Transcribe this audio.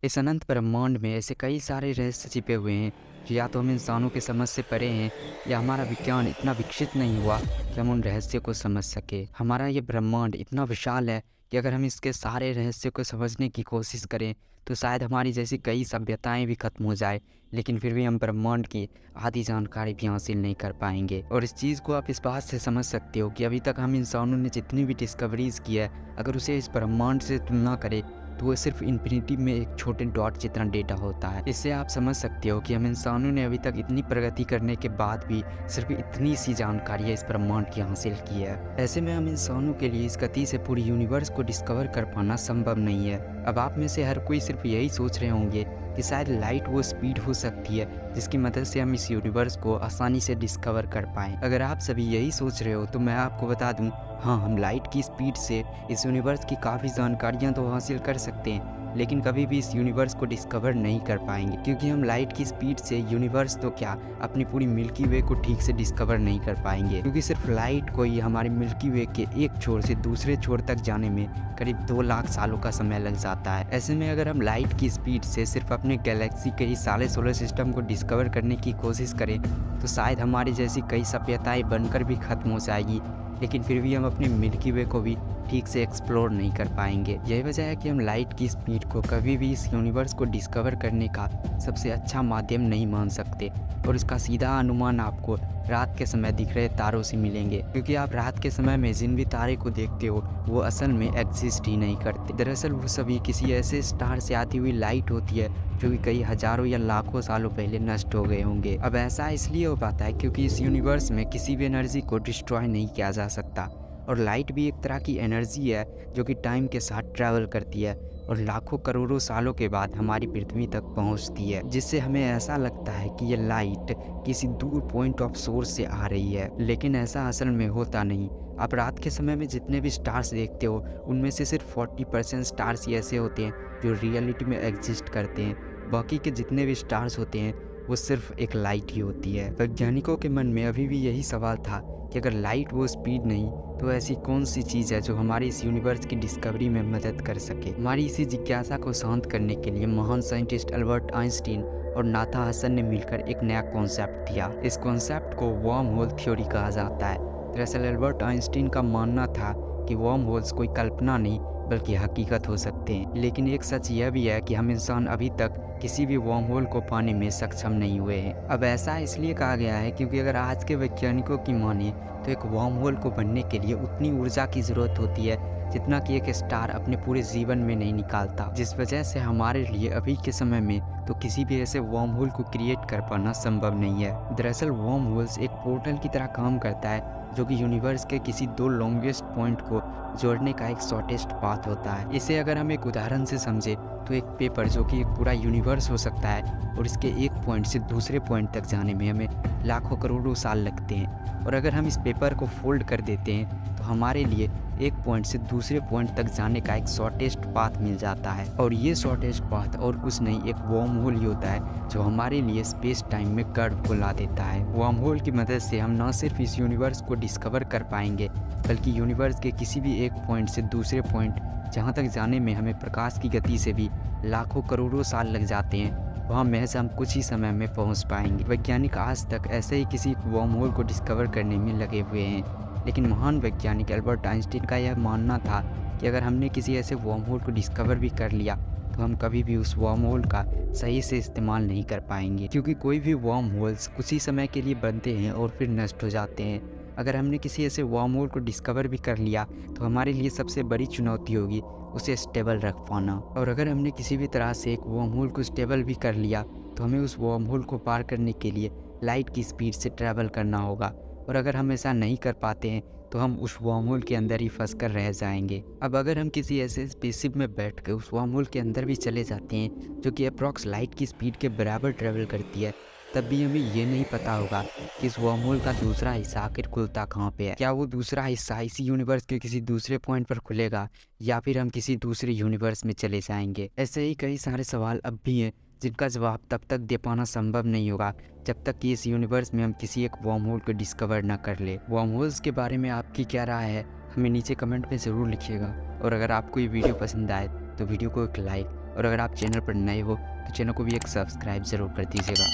इस अनंत ब्रह्मांड में ऐसे कई सारे रहस्य छिपे हुए हैं जो या तो हम इंसानों के समझ से परे हैं या हमारा विज्ञान इतना विकसित नहीं हुआ कि हम उन रहस्यों को समझ सके। हमारा ये ब्रह्मांड इतना विशाल है कि अगर हम इसके सारे रहस्यों को समझने की कोशिश करें तो शायद हमारी जैसी कई सभ्यताएं भी खत्म हो जाए, लेकिन फिर भी हम ब्रह्मांड की आधी जानकारी भी हासिल नहीं कर पाएंगे। और इस चीज़ को आप इस बात से समझ सकते हो कि अभी तक हम इंसानों ने जितनी भी डिस्कवरीज की है, अगर उसे इस ब्रह्मांड से तुलना करें तो वो सिर्फ इन्फिनिटी में एक छोटे डॉट जितना डेटा होता है। इससे आप समझ सकते हो कि हम इंसानों ने अभी तक इतनी प्रगति करने के बाद भी सिर्फ इतनी सी जानकारी इस ब्रह्मांड की हासिल की है। ऐसे में हम इंसानों के लिए इस गति से पूरी यूनिवर्स को डिस्कवर कर पाना संभव नहीं है। अब आप में से हर कोई सिर्फ यही सोच रहे होंगे कि शायद लाइट वो स्पीड हो सकती है जिसकी मदद से हम इस यूनिवर्स को आसानी से डिस्कवर कर पाएँ। अगर आप सभी यही सोच रहे हो तो मैं आपको बता दूं, हाँ, हम लाइट की स्पीड से इस यूनिवर्स की काफ़ी जानकारियाँ तो हासिल कर सकते हैं, लेकिन कभी भी इस यूनिवर्स को डिस्कवर नहीं कर पाएंगे, क्योंकि हम लाइट की स्पीड से यूनिवर्स तो क्या, अपनी पूरी मिल्की वे को ठीक से डिस्कवर नहीं कर पाएंगे, क्योंकि सिर्फ लाइट को ही हमारी मिल्की वे के एक छोर से दूसरे छोर तक जाने में करीब 2 लाख सालों का समय लग जाता है। ऐसे में अगर हम लाइट की स्पीड से सिर्फ अपने गैलेक्सी के ही सारे सोलर सिस्टम को डिस्कवर करने की कोशिश करें तो शायद हमारी जैसी कई सभ्यताएं बनकर भी खत्म हो जाएगी, लेकिन फिर भी हम अपने मिल्की वे को भी ठीक से एक्सप्लोर नहीं कर पाएंगे। यही वजह है कि हम लाइट की स्पीड को कभी भी इस यूनिवर्स को डिस्कवर करने का सबसे अच्छा माध्यम नहीं मान सकते, और इसका सीधा अनुमान आपको रात के समय दिख रहे तारों से मिलेंगे, क्योंकि आप रात के समय में जिन भी तारे को देखते हो वो असल में एग्जिस्ट ही नहीं करते। दरअसल वो सभी किसी ऐसे स्टार से आती हुई लाइट होती है जो कि कई हजारों या लाखों सालों पहले नष्ट हो गए होंगे। अब ऐसा इसलिए हो पाता है क्योंकि इस यूनिवर्स में किसी भी एनर्जी को डिस्ट्रॉय नहीं किया जा सकता, और लाइट भी एक तरह की एनर्जी है जो कि टाइम के साथ ट्रैवल करती है और लाखों करोड़ों सालों के बाद हमारी पृथ्वी तक पहुंचती है, जिससे हमें ऐसा लगता है कि ये लाइट किसी दूर पॉइंट ऑफ सोर्स से आ रही है, लेकिन ऐसा असल में होता नहीं। आप रात के समय में जितने भी स्टार्स देखते हो उनमें से सिर्फ 40% स्टार्स ही ऐसे होते हैं जो रियलिटी में एग्जिस्ट करते हैं, बाकी के जितने भी स्टार्स होते हैं वो सिर्फ एक लाइट ही होती है। वैज्ञानिकों के मन में अभी भी यही सवाल था कि अगर लाइट वो स्पीड नहीं तो ऐसी कौन सी चीज़ है जो हमारी इस यूनिवर्स की डिस्कवरी में मदद कर सके। हमारी इसी जिज्ञासा को शांत करने के लिए महान साइंटिस्ट अल्बर्ट आइंस्टीन और नाथा हसन ने मिलकर एक नया कॉन्सेप्ट दिया। इस कॉन्सेप्ट को वर्म होल थ्योरी कहा जाता है। दरअसल अल्बर्ट आइंस्टीन का मानना था कि वर्म होल्स कोई कल्पना नहीं बल्कि हकीकत हो सकते हैं, लेकिन एक सच यह भी है कि हम इंसान अभी तक किसी भी वर्म होल को पाने में सक्षम नहीं हुए हैं। अब ऐसा इसलिए कहा गया है क्योंकि अगर आज के वैज्ञानिकों की माने तो एक वर्म होल को बनने के लिए उतनी ऊर्जा की ज़रूरत होती है जितना कि एक स्टार अपने पूरे जीवन में नहीं निकालता, जिस वजह से हमारे लिए अभी के समय में तो किसी भी ऐसे वर्म होल को क्रिएट कर पाना संभव नहीं है। दरअसल वर्म होल्स एक पोर्टल की तरह काम करता है जो कि यूनिवर्स के किसी 2 लॉन्गेस्ट पॉइंट को जोड़ने का एक शॉर्टेस्ट पाथ होता है। इसे अगर हम एक उदाहरण से समझे तो एक पेपर जो कि एक पूरा यूनिवर्स हो सकता है, और इसके एक पॉइंट से दूसरे पॉइंट तक जाने में हमें लाखों करोड़ों साल लगते हैं, और अगर हम इस पेपर को फोल्ड कर देते हैं तो हमारे लिए एक पॉइंट से दूसरे पॉइंट तक जाने का एक शॉर्टेस्ट पाथ मिल जाता है। और ये शॉर्टेस्ट पाथ और कुछ नहीं, एक वर्म होल ही होता है जो हमारे लिए स्पेस टाइम में कर्व को ला देता है। वर्म होल की मदद से हम न सिर्फ इस यूनिवर्स को डिस्कवर कर पाएंगे बल्कि यूनिवर्स के किसी भी एक पॉइंट से दूसरे पॉइंट जहाँ तक जाने में हमें प्रकाश की गति से भी लाखों करोड़ों साल लग जाते हैं, वहाँ महज हम कुछ ही समय में पहुँच पाएंगे। वैज्ञानिक आज तक ऐसे ही किसी वर्म होल को डिस्कवर करने में लगे हुए हैं, लेकिन महान वैज्ञानिक अल्बर्ट आइंस्टीन का यह मानना था कि अगर हमने किसी ऐसे वर्म होल को डिस्कवर भी कर लिया तो हम कभी भी उस वर्म होल का सही से इस्तेमाल नहीं कर पाएंगे, क्योंकि कोई भी वर्म होल्स कुछ ही समय के लिए बनते हैं और फिर नष्ट हो जाते हैं। अगर हमने किसी ऐसे वर्म होल को डिस्कवर भी कर लिया तो हमारे लिए सबसे बड़ी चुनौती होगी उसे स्टेबल रख पाना, और अगर हमने किसी भी तरह से एक वर्म होल को स्टेबल भी कर लिया तो हमें उस वर्म होल को पार करने के लिए लाइट की स्पीड से ट्रैवल करना होगा, और अगर हम ऐसा नहीं कर पाते हैं तो हम उस वर्म होल के अंदर ही फंस कर रह जाएंगे। अब अगर हम किसी ऐसे स्पेसशिप में बैठ कर उस वर्म होल के अंदर भी चले जाते हैं जो कि अप्रॉक्स लाइट की स्पीड के बराबर ट्रैवल करती है, तब भी हमें ये नहीं पता होगा कि इस वर्म होल का दूसरा हिस्सा आखिर खुलता कहाँ पे है। क्या वो दूसरा हिस्सा इसी यूनिवर्स के किसी दूसरे पॉइंट पर खुलेगा या फिर हम किसी दूसरे यूनिवर्स में चले जाएंगे। ऐसे ही कई सारे सवाल अब भी हैं जिनका जवाब तब तक दे पाना संभव नहीं होगा जब तक कि इस यूनिवर्स में हम किसी एक वर्म होल को डिस्कवर ना कर ले। वर्म होल्स के बारे में आपकी क्या राय है हमें नीचे कमेंट में ज़रूर लिखिएगा, और अगर आपको ये वीडियो पसंद आए तो वीडियो को एक लाइक और अगर आप चैनल पर नए हो तो चैनल को भी एक सब्सक्राइब ज़रूर कर दीजिएगा।